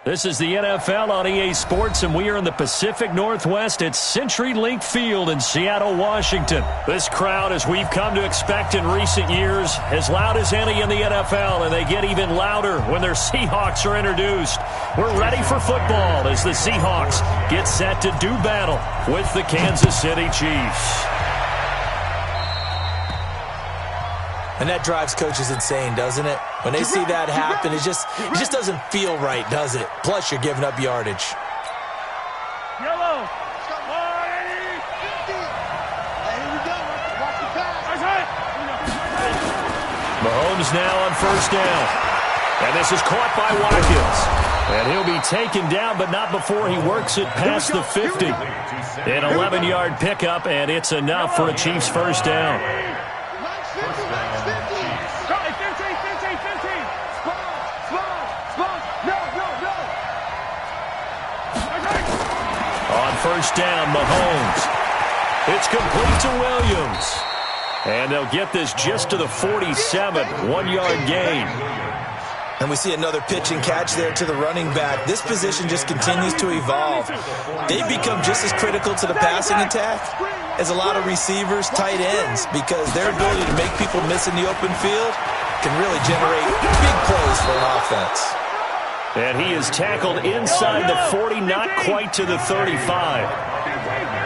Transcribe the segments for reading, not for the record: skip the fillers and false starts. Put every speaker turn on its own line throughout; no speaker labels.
This is the NFL on EA Sports, and we are in the Pacific Northwest at CenturyLink Field in Seattle, Washington. This crowd, as we've come to expect in recent years, as loud as any in the NFL, and they get even louder when their Seahawks are introduced. We're ready for football as the Seahawks get set to do battle with the Kansas City Chiefs.
And that drives coaches insane, doesn't it? When they see that happen, it just doesn't feel right, does it? Plus, you're giving up yardage.
Yellow.
Mahomes now on first down. And this is caught by Watkins. And he'll be taken down, but not before he works it past the 50. An 11-yard pickup, and it's enough for a Chiefs first down. First down, Mahomes. It's complete to Williams. And they'll get this just to the 47, 1-yard gain.
And we see another pitch and catch there to the running back. This position just continues to evolve. They've become just as critical to the passing attack as a lot of receivers, tight ends, because their ability to make people miss in the open field can really generate big plays for an offense.
And he is tackled inside the 40, not quite to the 35.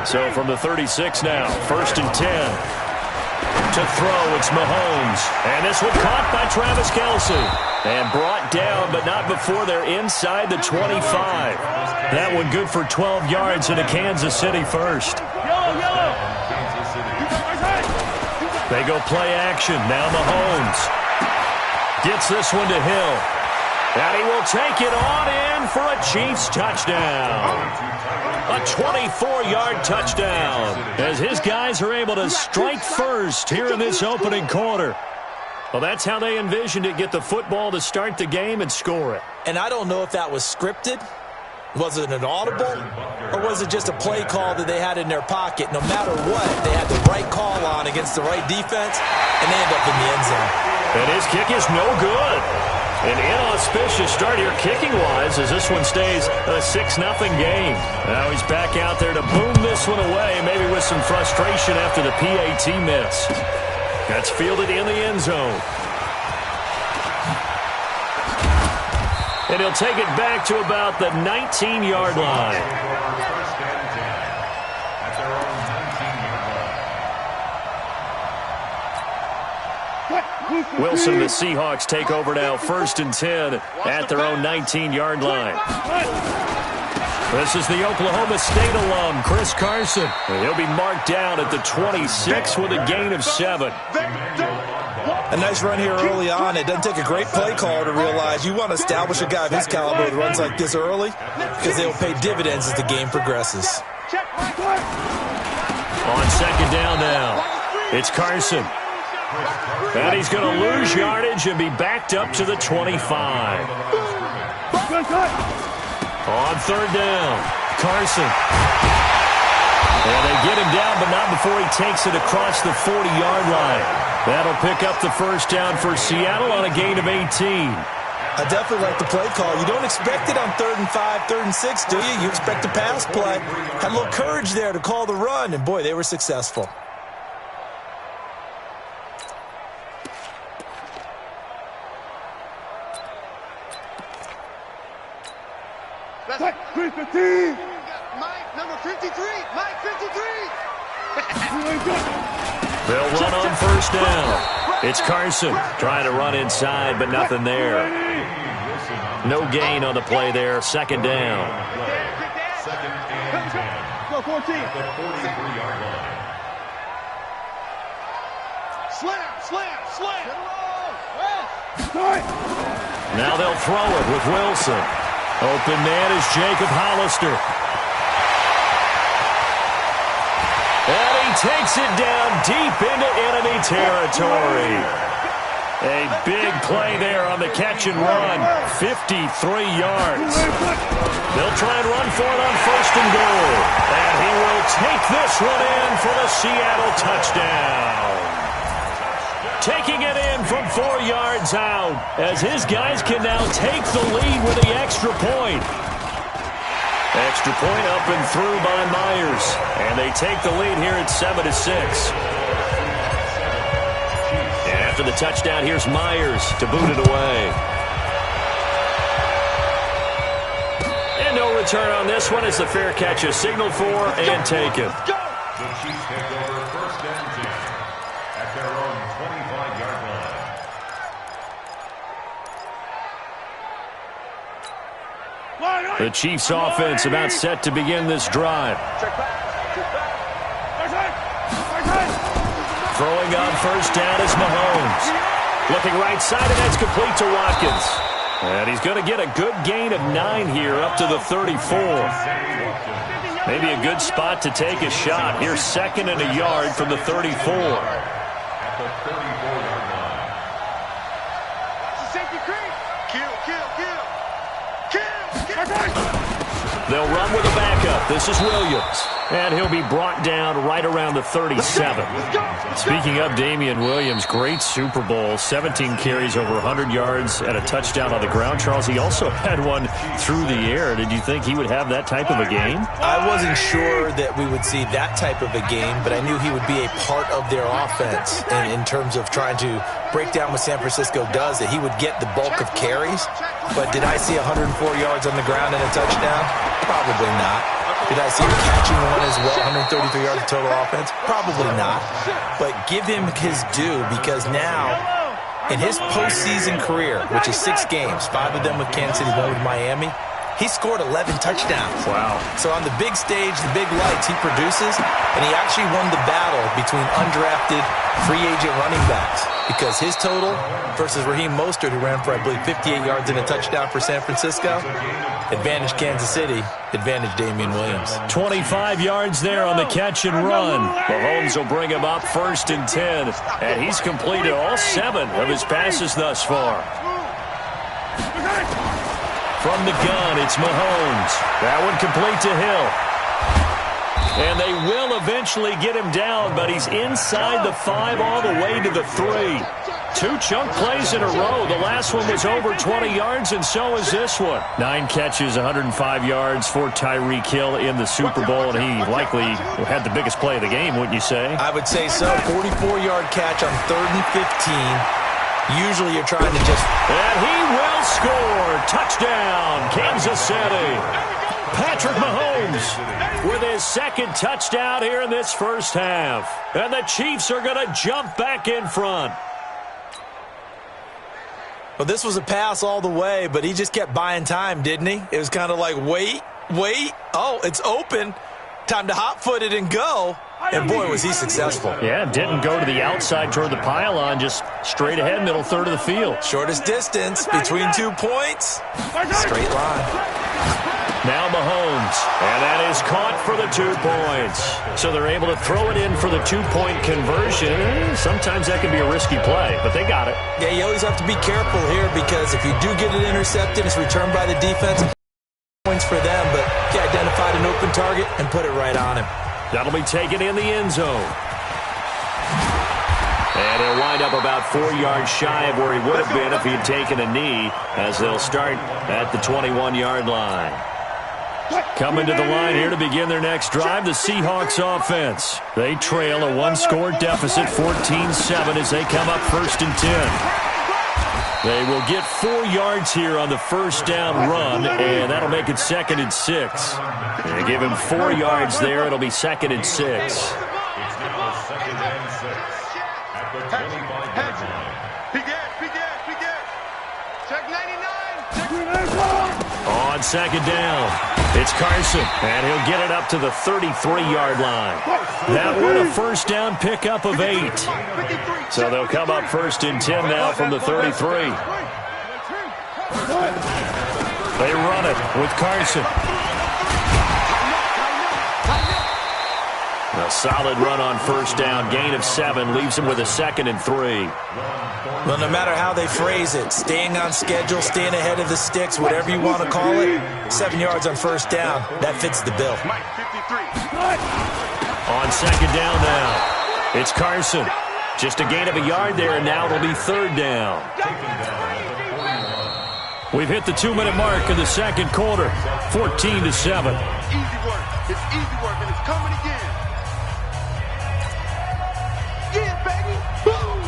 So from the 36 now, first and 10. To throw, it's Mahomes. And this one caught by Travis Kelce. And brought down, but not before they're inside the 25. That one good for 12 yards into Kansas City first. They go play action. Now Mahomes gets this one to Hill. And he will take it on in for a Chiefs touchdown. A 24-yard touchdown as his guys are able to strike first here in this opening quarter. Well, that's how they envisioned it, get the football to start the game and score it.
And I don't know if that was scripted. Was it an audible? Or was it just a play call that they had in their pocket? No matter what, they had the right call on against the right defense, and they end up in the end zone.
And his kick is no good. An inauspicious start here kicking-wise as this one stays a 6-0 game. Now he's back out there to boom this one away, maybe with some frustration after the PAT miss. That's fielded in the end zone. And he'll take it back to about the 19-yard line. Wilson, the Seahawks take over now, first and 10 at their own 19-yard line. This is the Oklahoma State alum, Chris Carson. He'll be marked down at the 26 with a gain of 7.
A nice run here early on. It doesn't take a great play caller to realize you want to establish a guy of his caliber with runs like this early because they will pay dividends as the game progresses.
On second down now, it's Carson. And he's going to lose yardage and be backed up to the 25. On third down, Carson. And they get him down, but not before he takes it across the 40-yard line. That'll pick up the first down for Seattle on a gain of 18.
I definitely like the play call. You don't expect it on 3rd and 5, 3rd and 6, do you? You expect a pass play. Had a little courage there to call the run, and boy, they were successful.
Mike, 53. Mike, number 53. Mike, 53.
They'll run on first down. It's Carson trying to run inside, but nothing there. No gain on the play there. Second down.
Go 14. The 43-yard line. Slam.
Now they'll throw it with Wilson. Open man is Jacob Hollister. And he takes it down deep into enemy territory. A big play there on the catch and run. 53 yards. They'll try and run for it on first and goal. And he will take this one in for the Seattle touchdown. Taking it in from 4 yards out, as his guys can now take the lead with the extra point. Extra point up and through by Myers. And they take the lead here at 7-6. And after the touchdown, here's Myers to boot it away. And no return on this one. It's the fair catch, a signal for and taken.
The Chiefs take over first and 10 at their own 25-yard line.
The Chiefs offense about set to begin this drive. Throwing on first down is Mahomes. Looking right side, and that's complete to Watkins. And he's going to get a good gain of 9 here up to the 34. Maybe a good spot to take a shot. Here's 2nd and a yard from the 34.
At the 34-yard line.
They'll run with a backup. This is Williams. And he'll be brought down right around the 37. Speaking of Damian Williams, great Super Bowl. 17 carries, over 100 yards, and a touchdown on the ground. Charles, he also had one through the air. Did you think he would have that type of a game?
I wasn't sure that we would see that type of a game, but I knew he would be a part of their offense in terms of trying to break down what San Francisco does, that he would get the bulk of carries. But did I see 104 yards on the ground and a touchdown? Probably not. Did I see him catching one as well, 133 yards of total offense? Probably not. But give him his due, because now, in his postseason career, which is 6 games, 5 of them with Kansas City, 1 with Miami, he scored 11 touchdowns.
Wow.
So on the big stage, the big lights, he produces, and he actually won the battle between undrafted free agent running backs, because his total versus Raheem Mostert, who ran for, I believe, 58 yards and a touchdown for San Francisco, advantage Kansas City, advantage Damian Williams.
25 yards there on the catch and run. Mahomes will bring him up 1st and 10, and he's completed all 7 of his passes thus far. From the gun, it's Mahomes. That one complete to Hill. And they will eventually get him down, but he's inside the 5 all the way to the 3. 2 chunk plays in a row. The last one was over 20 yards, and so is this one. 9 catches, 105 yards for Tyreek Hill in the Super Bowl, and he likely had the biggest play of the game, wouldn't you say?
I would say so. 44-yard catch on 3rd and 15. Usually you're trying to just...
And he will score. Touchdown, Kansas City. Patrick Mahomes with his 2nd touchdown here in this first half. And the Chiefs are going to jump back in front.
Well, this was a pass all the way, but he just kept buying time, didn't he? It was kind of like, wait. Oh, it's open. Time to hot-foot it and go. And, boy, was he successful.
Yeah, didn't go to the outside toward the pylon, just straight ahead, middle third of the field.
Shortest distance between 2 points. Straight line.
Now Mahomes, and that is caught for the 2 points. So they're able to throw it in for the 2-point conversion. Sometimes that can be a risky play, but they got it.
Yeah, you always have to be careful here, because if you do get it intercepted, it's returned by the defense. Points for them, but he identified an open target and put it right on him.
That'll be taken in the end zone. And he'll wind up about 4 yards shy of where he would have been if he had taken a knee, as they'll start at the 21-yard line. Coming to the line here to begin their next drive, the Seahawks offense. They trail a 1-score deficit, 14-7, as they come up 1st and 10. They will get 4 yards here on the first down run, and that'll make it 2nd and 6. They give him 4 yards there. It'll be 2nd and 6.
It's now 2nd and 6 at the 25-yard line. Check 99.
On 2nd down, it's Carson, and he'll get it up to the 33-yard line. That one a first down pickup of 8. So they'll come up 1st and 10 now from the 33. They run it with Carson. A solid run on first down, gain of 7, leaves him with a 2nd and 3.
Well, no matter how they phrase it, staying on schedule, staying ahead of the sticks, whatever you want to call it, 7 yards on first down, that fits the bill.
On 2nd down now, it's Carson. Just a gain of a yard there, and now it'll be third down. We've hit the 2-minute mark in the second quarter, 14-7.
Easy work. It's easy work, and it's coming again. Yeah, baby. Boom.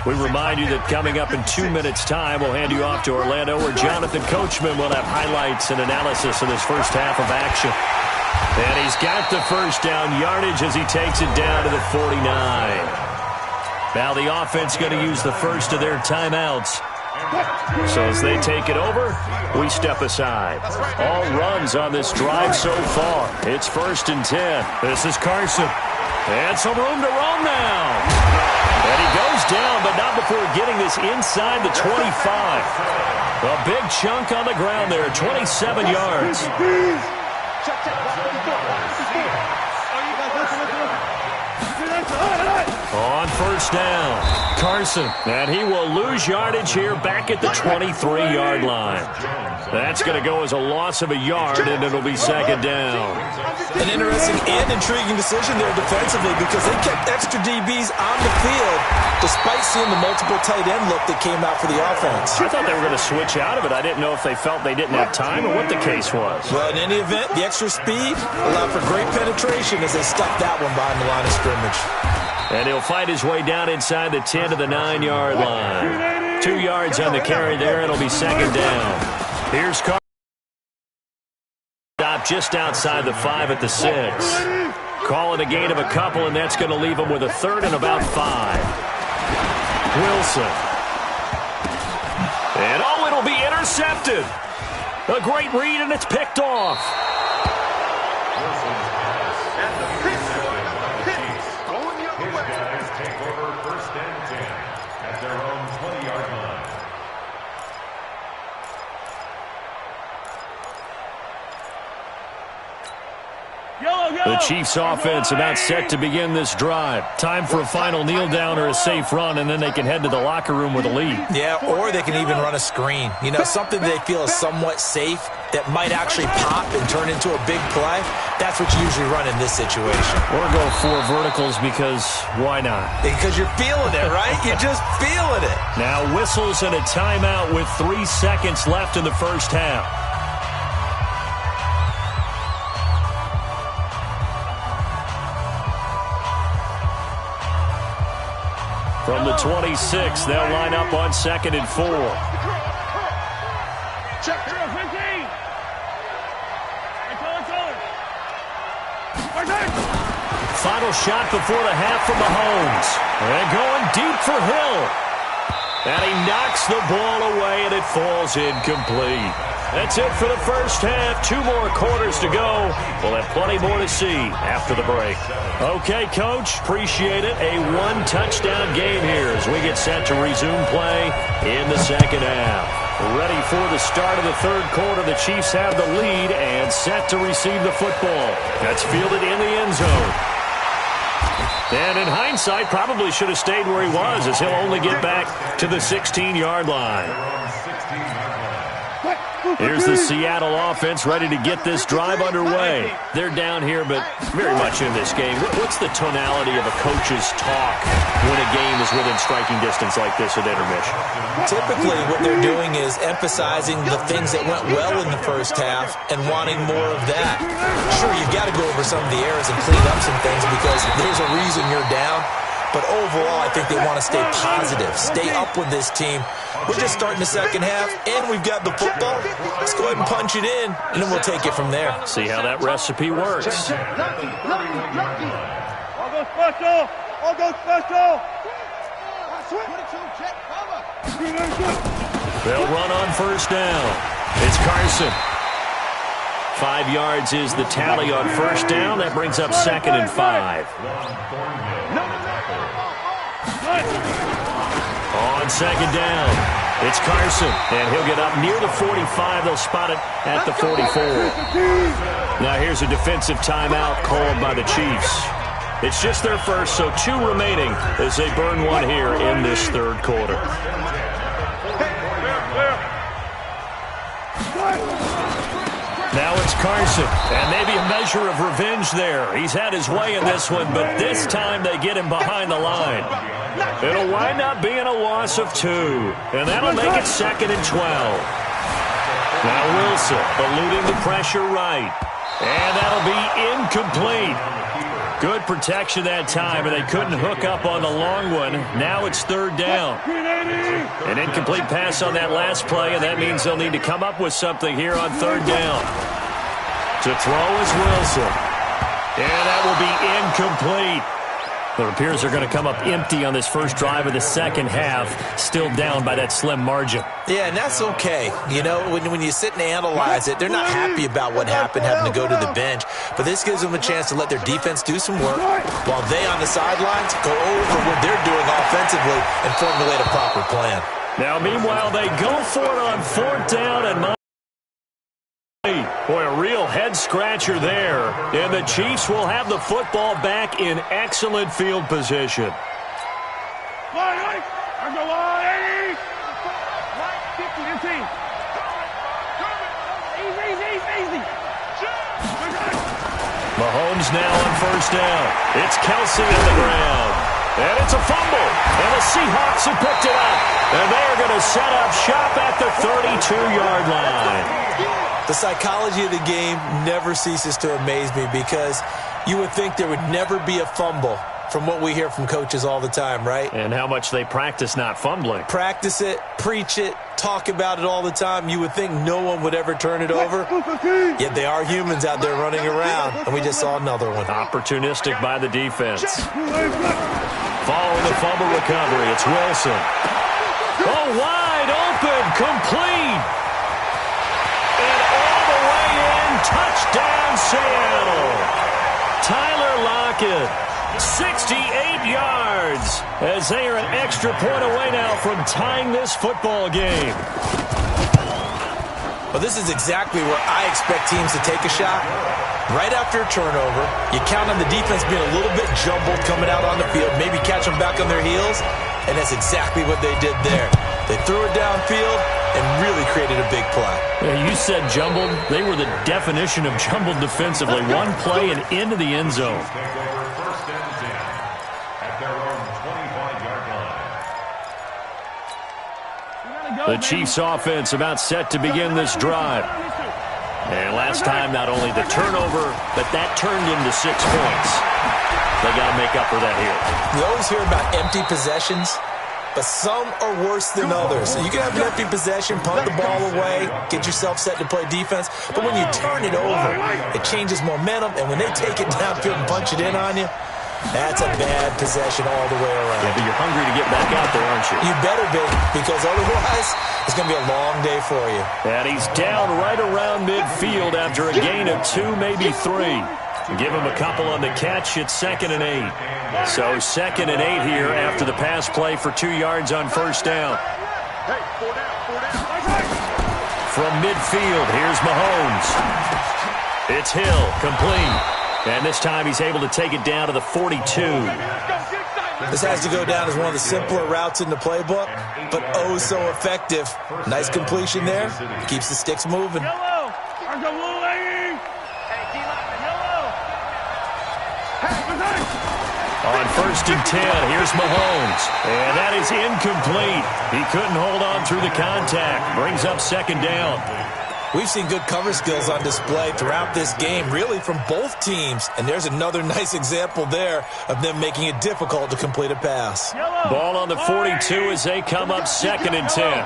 We remind you that coming up in 2 minutes' time, we'll hand you off to Orlando, where Jonathan Coachman will have highlights and analysis of this first half of action. And he's got the first down yardage as he takes it down to the 49. Now the offense going to use the first of their timeouts. So as they take it over, we step aside. All runs on this drive so far. It's 1st and 10. This is Carson. And some room to roam now. And he goes down, but not before getting this inside the 25. A big chunk on the ground there, 27 yards. On first down, Carson, and he will lose yardage here back at the 23-yard line. That's going to go as a loss of a yard, and it'll be second down.
An interesting and intriguing decision there defensively, because they kept extra DBs on the field despite seeing the multiple tight end look that came out for the offense.
I thought they were going to switch out of it. I didn't know if they felt they didn't have time or what the case was.
Well, in any event, the extra speed allowed for great penetration as they stuffed that one behind the line of scrimmage.
And he'll fight his way down inside the 10 to the 9-yard line. 2 yards on the carry there. It'll be second down. Here's Carson. Stop just outside the 5 at the 6. Call it a gain of a couple, and that's going to leave him with a third and about 5. Wilson. And oh, it'll be intercepted. A great read, and it's picked off. The Chiefs offense about set to begin this drive. Time for a final kneel down or a safe run, and then they can head to the locker room with a lead.
Yeah, or they can even run a screen. You know, something they feel is somewhat safe that might actually pop and turn into a big play. That's what you usually run in this situation.
Or go 4 verticals, because why not?
Because you're feeling it, right? You're just feeling it.
Now whistles and a timeout with 3 seconds left in the first half. From the 26, they'll line up on 2nd and 4. Final shot before the half from Mahomes. And going deep for Hill. And he knocks the ball away, and it falls incomplete. That's it for the first half. 2 more quarters to go. We'll have plenty more to see after the break. Okay, Coach, appreciate it. A 1-touchdown game here as we get set to resume play in the second half. Ready for the start of the third quarter. The Chiefs have the lead and set to receive the football. That's fielded in the end zone. And in hindsight, probably should have stayed where he was, as he'll only get back to the 16-yard line. Here's the Seattle offense ready to get this drive underway. They're down here, but very much in this game. What's the tonality of a coach's talk when a game is within striking distance like this at intermission?
Typically, what they're doing is emphasizing the things that went well in the first half and wanting more of that. Sure, you've got to go over some of the errors and clean up some things because there's a reason you're down. But overall, I think they want to stay positive, stay up with this team. We're just starting the second half, and we've got the football. Let's go ahead and punch it in, and then we'll take it from there.
See how that recipe works.
All go special. All go special.
They'll run on first down. It's Carson. 5 yards is the tally on first down. That brings up 2nd and 5. On second down, it's Carson, and he'll get up near the 45. They'll spot it at the 44. Now here's a defensive timeout called by the Chiefs. It's just their first, so 2 remaining as they burn one here in this third quarter. Now it's Carson, and maybe a measure of revenge there. He's had his way in this one, but this time they get him behind the line. It'll wind up being a loss of 2, and that'll make it 2nd and 12. Now Wilson eluding the pressure right, and that'll be incomplete. Good protection that time, and they couldn't hook up on the long one. Now it's 3rd down. An incomplete pass on that last play, and that means they'll need to come up with something here on 3rd down. To throw is Wilson. And that will be incomplete. It appears they're going to come up empty on this first drive of the second half, still down by that slim margin.
Yeah, and that's okay. You know, when you sit and analyze it, they're not happy about what happened, having to go to the bench. But this gives them a chance to let their defense do some work while they on the sidelines go over what they're doing offensively and formulate a proper plan.
Now, meanwhile, they go for it on 4th down and boy, a real head-scratcher there. And the Chiefs will have the football back in excellent field position. Mahomes now on 1st down. It's Kelsey on the ground. And it's a fumble. And the Seahawks have picked it up. And they're going to set up shop at the 32-yard line.
The psychology of the game never ceases to amaze me because you would think there would never be a fumble from what we hear from coaches all the time, right?
And how much they practice not fumbling.
Practice it, preach it, talk about it all the time. You would think no one would ever turn it over. Yet they are humans out there running around, and we just saw another one.
Opportunistic by the defense. Following the fumble recovery, it's Wilson. Oh, wide open, complete. And all the way in, touchdown Seattle. Tyler Lockett, 68 yards, as they are an extra point away now from tying this football game.
Well, this is exactly where I expect teams to take a shot. Right after a turnover, you count on the defense being a little bit jumbled coming out on the field, maybe catch them back on their heels, and that's exactly what they did there. They threw it downfield and really created a big play.
Yeah, you said jumbled. They were the definition of jumbled defensively. One play and into the end zone. The Chiefs offense about set to begin this drive. And last time, not only the turnover, but that turned into 6 points. They got to make up for that here.
You always hear about empty possessions, but some are worse than others. So you can have an empty possession, punt the ball away, get yourself set to play defense. But when you turn it over, it changes momentum. And when they take it downfield and punch it in on you, that's a bad possession all the way around.
Yeah, but you're hungry to get back out there, aren't you?
You better be, because otherwise it's going to be a long day for you.
And he's down right around midfield after a gain of 2, maybe 3. Give him a couple on the catch. It's 2nd and 8. So 2nd and 8 here after the pass play for 2 yards on 1st down. From midfield, here's Mahomes. It's Hill, complete. And this time he's able to take it down to the 42.
This has to go down as one of the simpler routes in the playbook, but oh so effective. Nice completion there. Keeps the sticks moving.
On 1st and 10, here's Mahomes. And that is incomplete. He couldn't hold on through the contact. Brings up 2nd down.
We've seen good cover skills on display throughout this game, really from both teams. And there's another nice example there of them making it difficult to complete a pass.
Ball on the 42 as they come up 2nd and 10.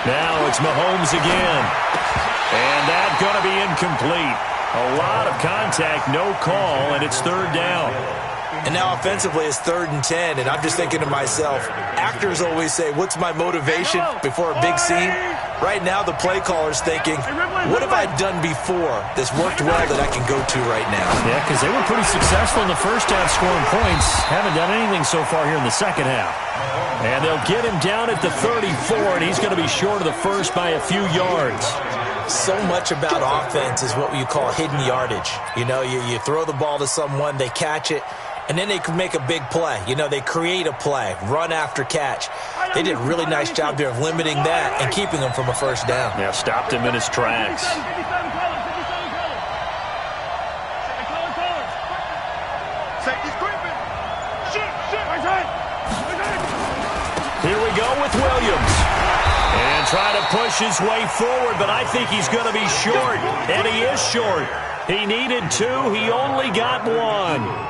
Now it's Mahomes again. And that's going to be incomplete. A lot of contact, no call, and it's 3rd down.
And now offensively it's 3rd and 10, and I'm just thinking to myself, actors always say, what's my motivation before a big scene? Right now the play caller's thinking, what have I done before that's worked well that I can go to right now?
Yeah, because they were pretty successful in the first half scoring points. Haven't done anything so far here in the second half. And they'll get him down at the 34, and he's going to be short of the first by a few yards.
So much about offense is what you call hidden yardage. You know, you throw the ball to someone, they catch it, and then they can make a big play. You know, they create a play, run after catch. They did a really nice job there of limiting that and keeping him from a first down.
Yeah, stopped him in his tracks. Here we go with Williams. And try to push his way forward, but I think he's going to be short. And he is short. He needed 2. He only got 1.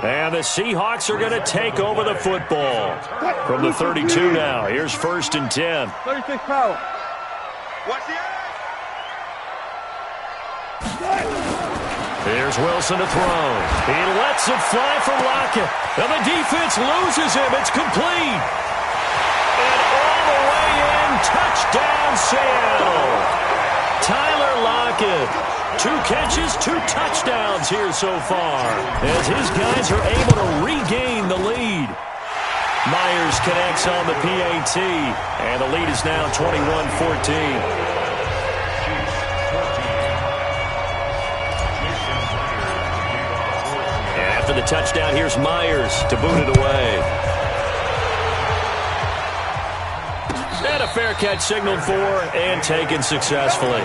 And the Seahawks are going to take over the football. From the 32 now. Here's 1st and 10.
36 power. Watch the
Here's Wilson to throw. He lets it fly for Lockett. And the defense loses him. It's complete. And all the way in, touchdown Seattle. Tyler Lockett. 2 catches, 2 touchdowns here so far, as his guys are able to regain the lead. Myers connects on the PAT, and the lead is now 21-14. After the touchdown, here's Myers to boot it away. And a fair catch signaled for and taken successfully.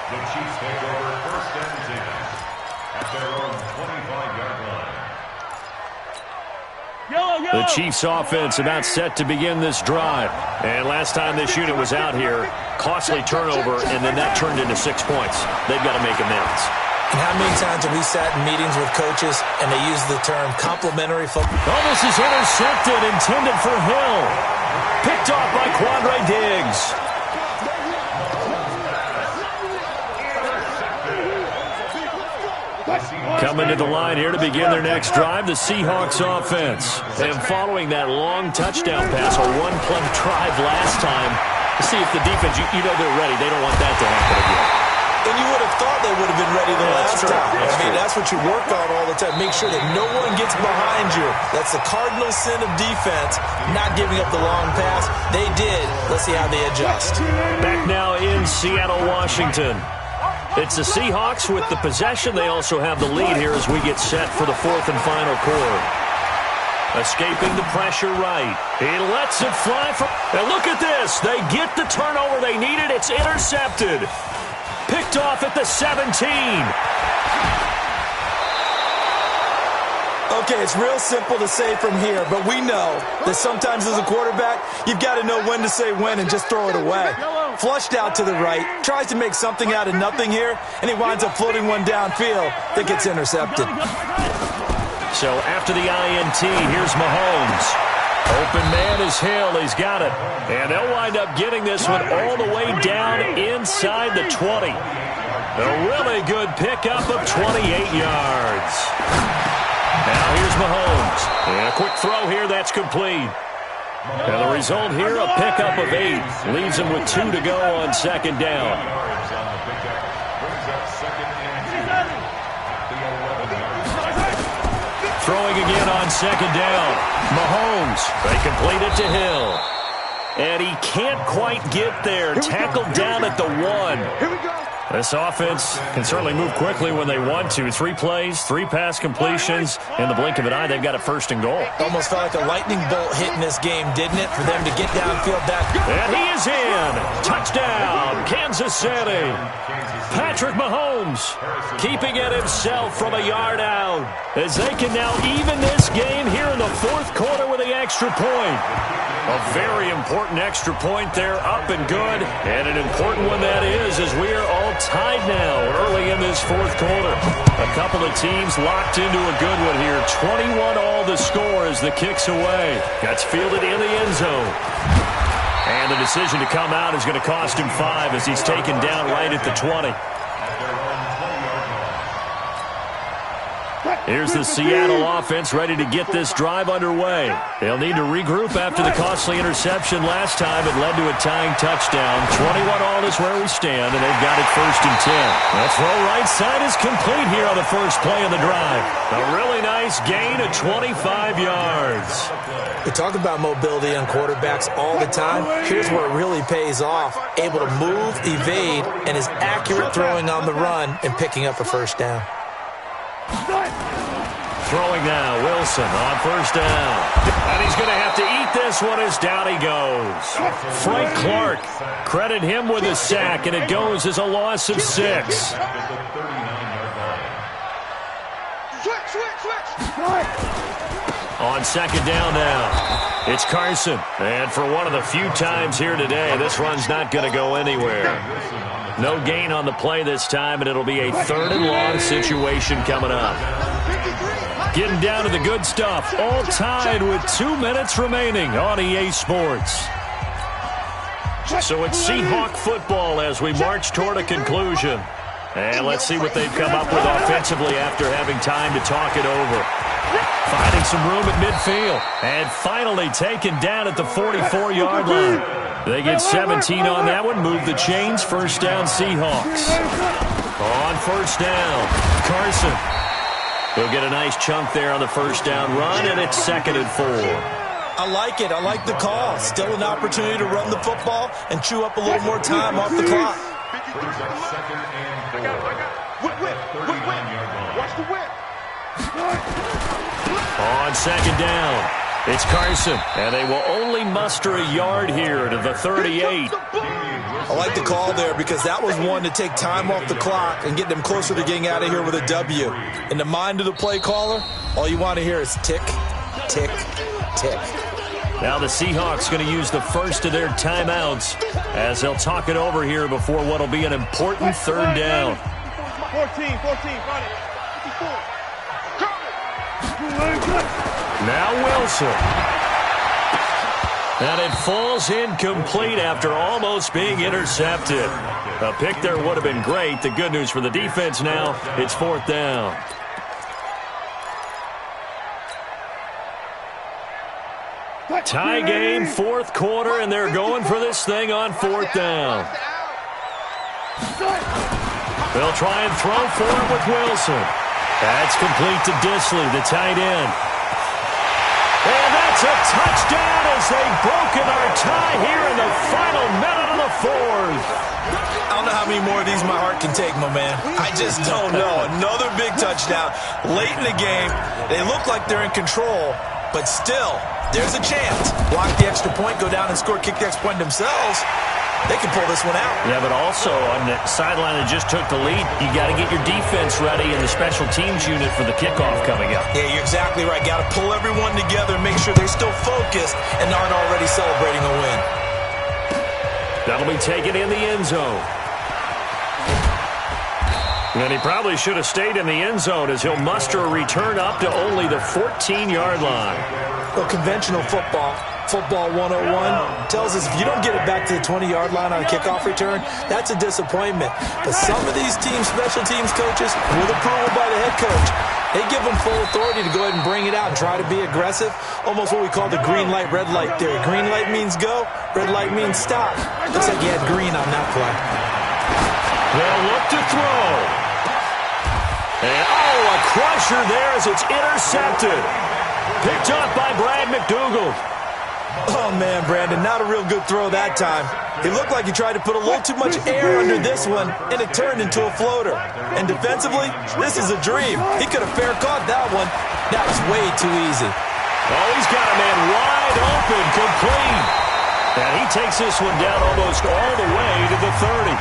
The Chiefs take over 1st and 10 at their own 25-yard line.
The Chiefs offense about set to begin this drive. And last time this unit was out here, costly turnover, and then that turned into 6 points. They've got to make amends.
And how many times have we sat in meetings with coaches and they use the term complementary football?
Oh, this is intercepted, intended for Hill. Picked off by Quandre Diggs. Coming to the line here to begin their next drive, the Seahawks offense. And following that long touchdown pass, a 1-play drive last time, to see if the defense, you know they're ready. They don't want that to happen again.
And you would have thought they would have been ready the last time. That's what you work on all the time. Make sure that no one gets behind you. That's the cardinal sin of defense, not giving up the long pass. They did. Let's see how they adjust.
Back now in Seattle, Washington. It's the Seahawks with the possession. They also have the lead here as we get set for the 4th and final quarter. Escaping the pressure right. He lets it fly. And look at this. They get the turnover they needed. It's intercepted. Picked off at the 17.
Okay, it's real simple to say from here, but we know that sometimes as a quarterback, you've got to know when to say when and just throw it away. Flushed out to the right, tries to make something out of nothing here, and he winds up floating one downfield that gets intercepted.
So after the INT, here's Mahomes. Open man is Hill. He's got it. And they'll wind up getting this one all the way down inside the 20. A really good pickup of 28 yards. Now here's Mahomes. And a quick throw here that's complete. And the result here, a pickup of 8. Leaves him with 2 to go on 2nd down. Throwing again on 2nd down. Mahomes, they complete it to Hill. And he can't quite get there. Tackled down at the 1.
Here we go.
This offense can certainly move quickly when they want to. 3 plays, 3 pass completions. In the blink of an eye, they've got a 1st and goal.
Almost felt like a lightning bolt hit in this game, didn't it? For them to get downfield that.
And he is in. Touchdown, Kansas City. Patrick Mahomes keeping it himself from a yard out as they can now even this game here in the 4th quarter with the extra point. A very important extra point there, up and good, and an important one that is, as we are all tied now early in this 4th quarter. A couple of teams locked into a good one here. 21-all the score as the kick's away. Gets fielded in the end zone. And the decision to come out is going to cost him 5 as he's taken down right at the 20. Here's the Seattle offense ready to get this drive underway. They'll need to regroup after the costly interception last time. It led to a tying touchdown. 21-all is where we stand, and they've got it 1st and 10. That throw right side is complete here on the first play of the drive. A really nice gain of 25 yards.
We talk about mobility on quarterbacks all the time. Here's where it really pays off. Able to move, evade, and is accurate throwing on the run and picking up a 1st down.
Throwing now, Wilson on first down. And he's going to have to eat this one as down he goes. Frank Clark, credit him with a sack, and it goes as a loss of 6. On second down now, it's Carson. And for one of the few times here today, this run's not going to go anywhere. No gain on the play this time, and it'll be a 3rd and long situation coming up. Getting down to the good stuff, all tied with 2 minutes remaining on EA Sports. So it's Seahawk football as we march toward a conclusion. And let's see what they've come up with offensively after having time to talk it over. Finding some room at midfield. And finally taken down at the 44-yard line. They get 17 on that one. Move the chains. First down, Seahawks. On first down, Carson. He'll get a nice chunk there on the first down run, and it's 2nd and 4.
I like it. I like the call. Still an opportunity to run the football and chew up a little more time off the clock.
Watch the whip.
On second down, it's Carson, and they will only muster a yard here to the 38.
I like the call there because that was one to take time off the clock and get them closer to getting out of here with a W. In the mind of the play caller, all you want to hear is tick, tick, tick.
Now the Seahawks going to use the first of their timeouts as they'll talk it over here before what will be an important 3rd down.
14, run it. 54.
Now Wilson. And it falls incomplete after almost being intercepted. A pick there would have been great. The good news for the defense now, it's 4th down. Tie game, 4th quarter, and they're going for this thing on 4th down. They'll try and throw for it with Wilson. That's complete to Disley, the tight end. And that's a touchdown as they've broken our tie here in the final minute of the 4th.
I don't know how many more of these my heart can take, my man. I just don't know. Another big touchdown. Late in the game, they look like they're in control, but still, there's a chance. Block the extra point, go down and score, kick the extra point themselves. They can pull this one out.
Yeah, but also on the sideline that just took the lead, you got to get your defense ready and the special teams unit for the kickoff coming up.
Yeah, you're exactly right. Got to pull everyone together and make sure they're still focused and aren't already celebrating a win.
That'll be taken in the end zone. And he probably should have stayed in the end zone as he'll muster a return up to only the 14-yard line.
Well, conventional football 101, tells us if you don't get it back to the 20-yard line on a kickoff return, that's a disappointment. But some of these special teams coaches, with approval by the head coach, they give them full authority to go ahead and bring it out and try to be aggressive. Almost what we call the green light, red light theory. Green light means go, red light means stop. Looks like you had green on that play.
They'll look to throw. And, a crusher there as it's intercepted. Picked up by Brad McDougald.
Oh, man, Brandon, not a real good throw that time. It looked like he tried to put a little too much air under this one, and it turned into a floater. And defensively, this is a dream. He could have fair caught that one. That was way too easy.
Oh, he's got a man wide open, complete. And he takes this one down almost all the way to the 30.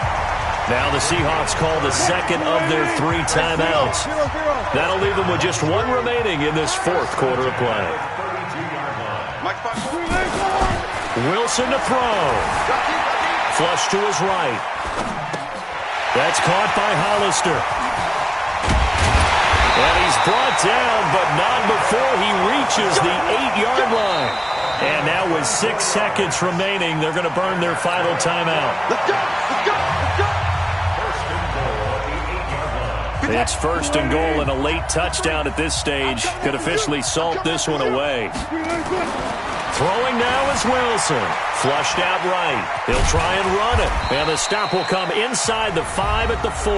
Now the Seahawks call the second of their 3 timeouts. That'll leave them with just 1 remaining in this 4th quarter of play. Wilson to throw. Flush to his right. That's caught by Hollister. And he's brought down, but not before he reaches the 8-yard line. And now with 6 seconds remaining, they're going to burn their final timeout.
Let's go!
It's 1st and goal, and a late touchdown at this stage could officially salt this one away. Throwing now is Wilson. Flushed out right. He'll try and run it. And the stop will come inside the 5 at the 4.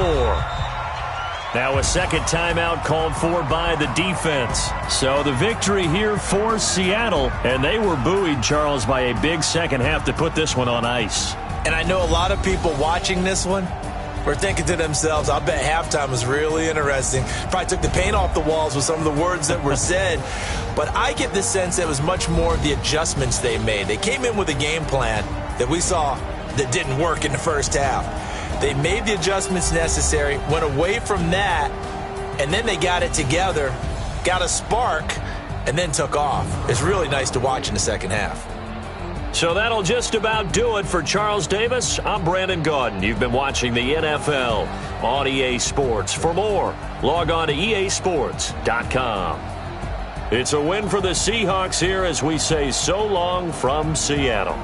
Now a second timeout called for by the defense. So the victory here for Seattle. And they were buoyed, Charles, by a big second half to put this one on ice.
And I know a lot of people watching this one, were thinking to themselves, I'll bet halftime was really interesting. Probably took the paint off the walls with some of the words that were said. But I get the sense that it was much more the adjustments they made. They came in with a game plan that we saw that didn't work in the first half. They made the adjustments necessary, went away from that, and then they got it together, got a spark, and then took off. It's really nice to watch in the second half.
So that'll just about do it for Charles Davis. I'm Brandon Gaudin. You've been watching the NFL on EA Sports. For more, log on to easports.com. It's a win for the Seahawks here as we say so long from Seattle.